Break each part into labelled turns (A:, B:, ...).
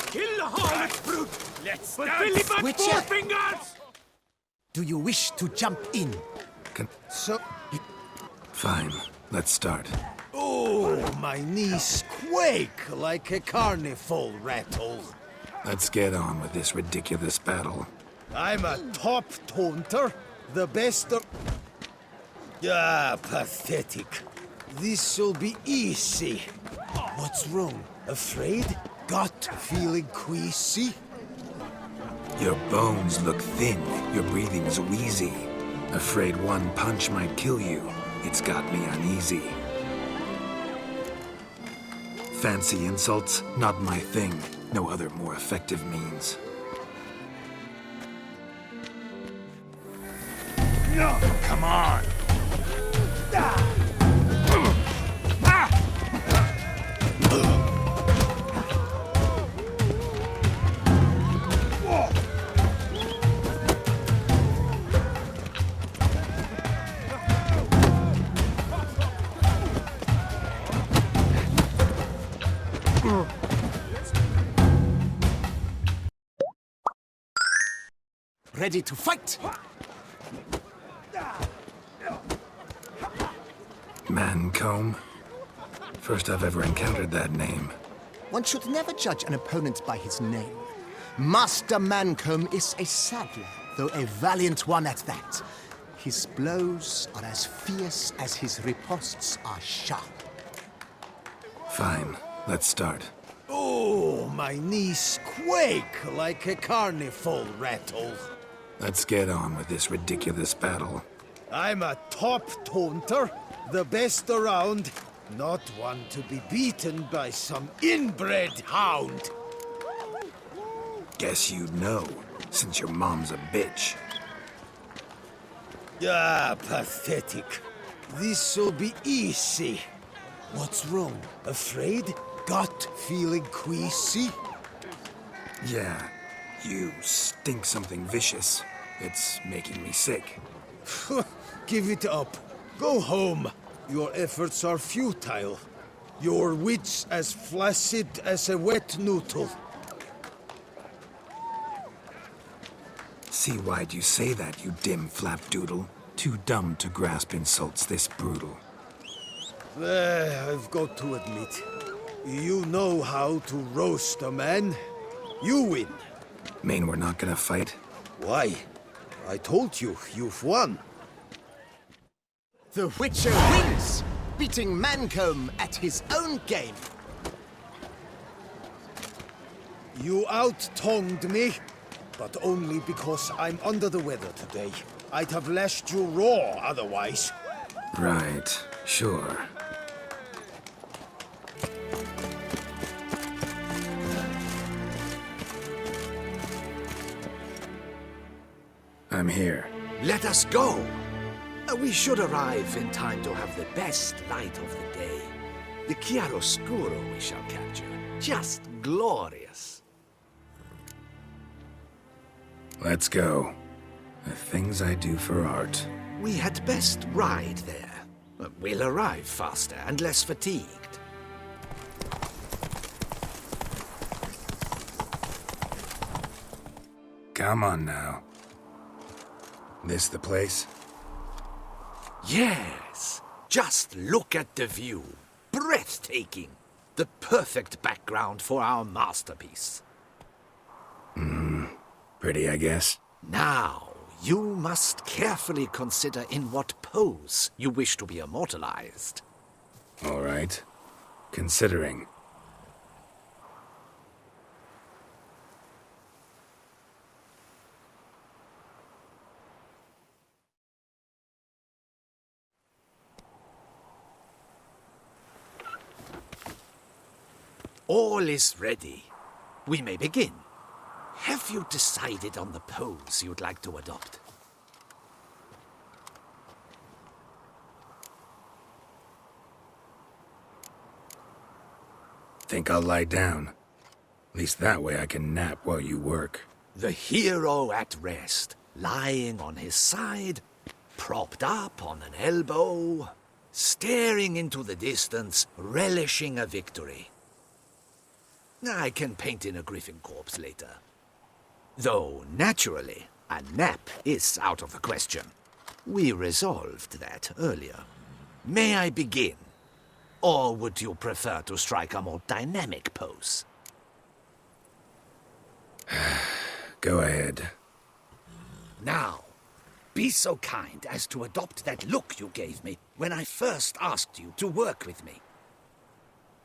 A: Kill the harlot brute! Let's dance! But four fingers!
B: Do you wish to jump in?
C: Fine, let's start.
D: Oh, my knees quake like a carnival rattle.
C: Let's get on with this ridiculous battle.
D: I'm a top taunter, the best of... Ah, pathetic. This'll be easy. What's wrong? Afraid? Gut feeling queasy?
C: Your bones look thin, your breathing's wheezy. Afraid one punch might kill you. It's got me uneasy. Fancy insults, not my thing. No other more effective means.
A: No! Come on!
B: Ready to fight?
C: Mancomb? First I've ever encountered that name.
B: One should never judge an opponent by his name. Master Mancomb is a saddler, though a valiant one at that. His blows are as fierce as his riposts are sharp.
C: Fine, let's start.
D: Oh, my knees quake like a carnival rattle.
C: Let's get on with this ridiculous battle.
D: I'm a top taunter, the best around. Not one to be beaten by some inbred hound.
C: Guess you know, since your mom's a bitch.
D: Ah, pathetic. This'll be easy. What's wrong? Afraid? Gut feeling queasy?
C: Yeah, you stink something vicious. It's making me sick.
D: Give it up. Go home. Your efforts are futile. Your wits as flaccid as a wet noodle.
C: See why'd you say that, you dim flapdoodle? Too dumb to grasp insults this brutal.
D: I've got to admit, you know how to roast a man. You win.
C: Mean we're not gonna fight?
D: Why? I told you, you've won.
B: The Witcher wins, beating Mancomb at his own game.
D: You out-tongued me, but only because I'm under the weather today. I'd have lashed you raw otherwise.
C: Right, sure. I'm here.
E: Let us go! We should arrive in time to have the best light of the day. The chiaroscuro we shall capture. Just glorious.
C: Let's go. The things I do for art.
E: We had best ride there. We'll arrive faster and less fatigued.
C: Come on now. This the place?
E: Yes! Just look at the view. Breathtaking. The perfect background for our masterpiece.
C: Pretty, I guess.
E: Now, you must carefully consider in what pose you wish to be immortalized.
C: All right. Considering.
E: All is ready. We may begin. Have you decided on the pose you'd like to adopt?
C: Think I'll lie down. At least that way I can nap while you work.
E: The hero at rest, lying on his side, propped up on an elbow, staring into the distance, relishing a victory. I can paint in a griffin corpse later. Though, naturally, a nap is out of the question. We resolved that earlier. May I begin? Or would you prefer to strike a more dynamic pose?
C: Go ahead.
E: Now, be so kind as to adopt that look you gave me when I first asked you to work with me.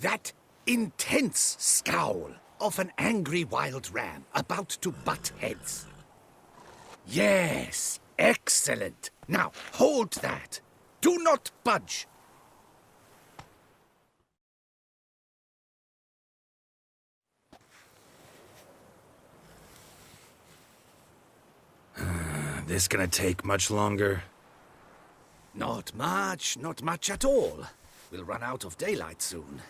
E: That intense scowl of an angry wild ram about to butt heads. Yes, excellent. Now, hold that. Do not budge.
C: This gonna take much longer?
E: Not much at all. We'll run out of daylight soon.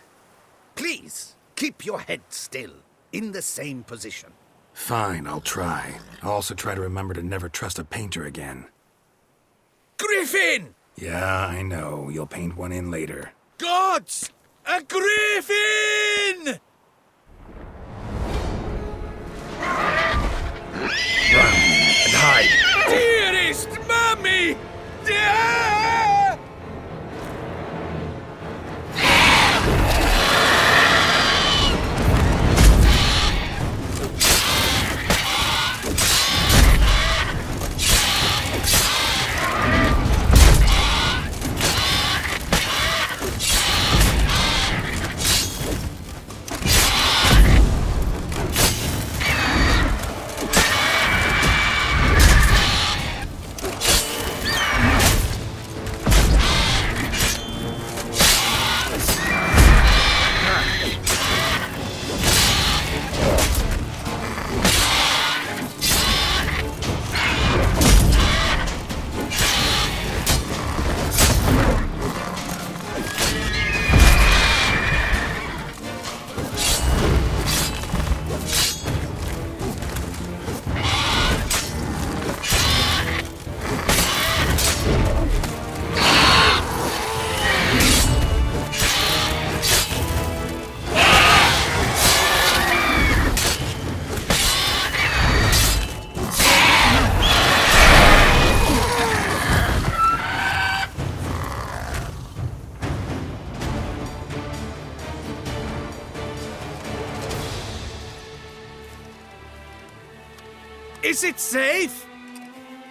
E: Please, keep your head still, in the same position.
C: Fine, I'll try. I'll also try to remember to never trust a painter again.
E: Griffin!
C: Yeah, I know. You'll paint one in later.
E: Gods! A griffin!
C: Run and hide!
E: Dearest Mummy! Is it safe?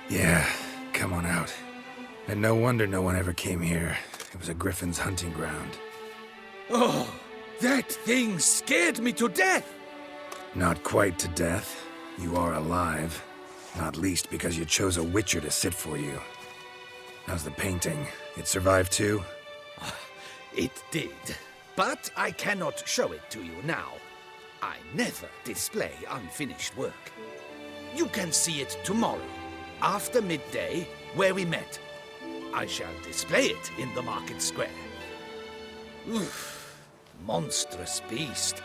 C: Yeah, come on out. And no wonder no one ever came here. It was a griffin's hunting ground.
E: Oh, that thing scared me to death!
C: Not quite to death. You are alive. Not least because you chose a witcher to sit for you. How's the painting? It survived too?
E: It did. But I cannot show it to you now. I never display unfinished work. You can see it tomorrow, after midday, where we met. I shall display it in the market square. Oof, monstrous beast.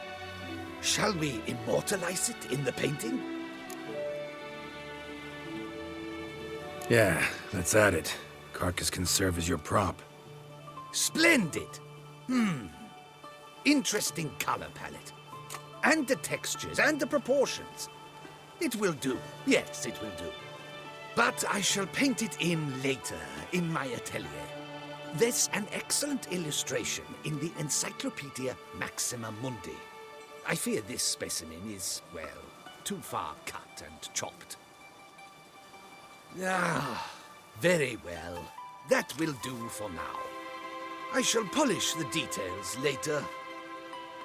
E: Shall we immortalize it in the painting?
C: Yeah, let's add it. Carcass can serve as your prop.
E: Splendid! Interesting color palette. And the textures and the proportions. It will do. Yes, it will do. But I shall paint it in later, in my atelier. There's an excellent illustration in the Encyclopedia Maxima Mundi. I fear this specimen is, well, too far cut and chopped. Ah, very well. That will do for now. I shall polish the details later.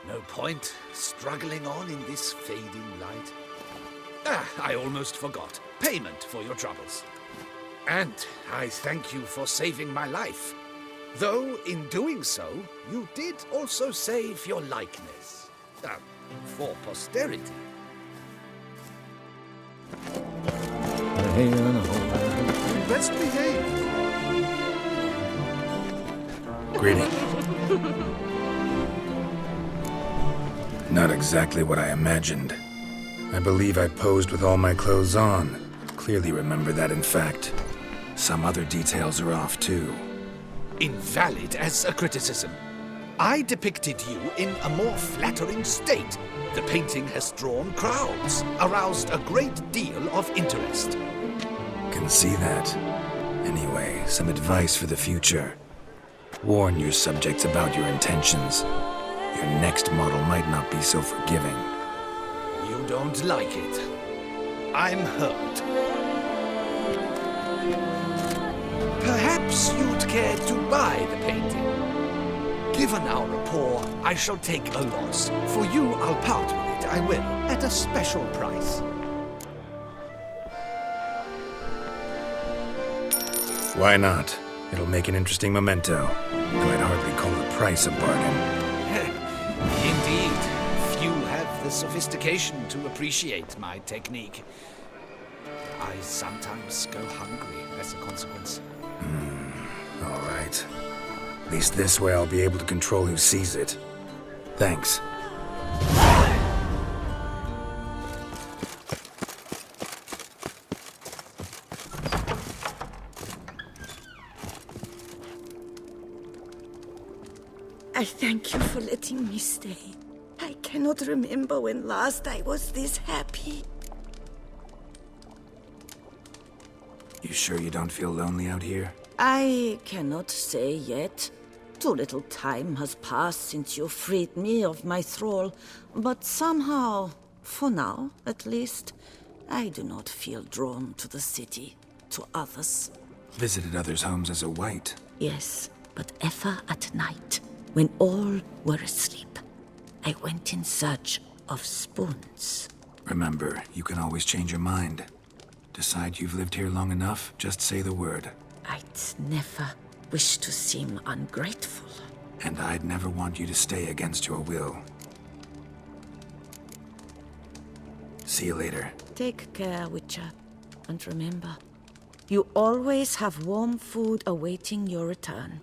E: No point struggling on in this fading light. I almost forgot. Payment for your troubles. And I thank you for saving my life. Though, in doing so, you did also save your likeness. For posterity.
D: Best behave.
C: Greeting. Not exactly what I imagined. I believe I posed with all my clothes on. Clearly remember that, in fact. Some other details are off, too.
E: Invalid as a criticism. I depicted you in a more flattering state. The painting has drawn crowds, aroused a great deal of interest.
C: Can see that. Anyway, some advice for the future. Warn your subjects about your intentions. Your next model might not be so forgiving.
E: You don't like it. I'm hurt. Perhaps you'd care to buy the painting. Given our rapport, I shall take a loss. For you, I'll part with it, I will, at a special price.
C: Why not? It'll make an interesting memento, though I'd hardly call the price a bargain.
E: Indeed, few have the sophistication to appreciate my technique. I sometimes go hungry as a consequence.
C: All right. At least this way I'll be able to control who sees it. Thanks.
F: I thank you for letting me stay. I cannot remember when last I was this happy.
C: You sure you don't feel lonely out here?
F: I cannot say yet. Too little time has passed since you freed me of my thrall, but somehow, for now at least, I do not feel drawn to the city, to others.
C: Visited others' homes as a white.
F: Yes, but ever at night, when all were asleep, I went in search of spoons.
C: Remember, you can always change your mind. Decide you've lived here long enough, just say the word.
F: I'd never wish to seem ungrateful.
C: And I'd never want you to stay against your will. See you later.
F: Take care, Witcher. And remember, you always have warm food awaiting your return.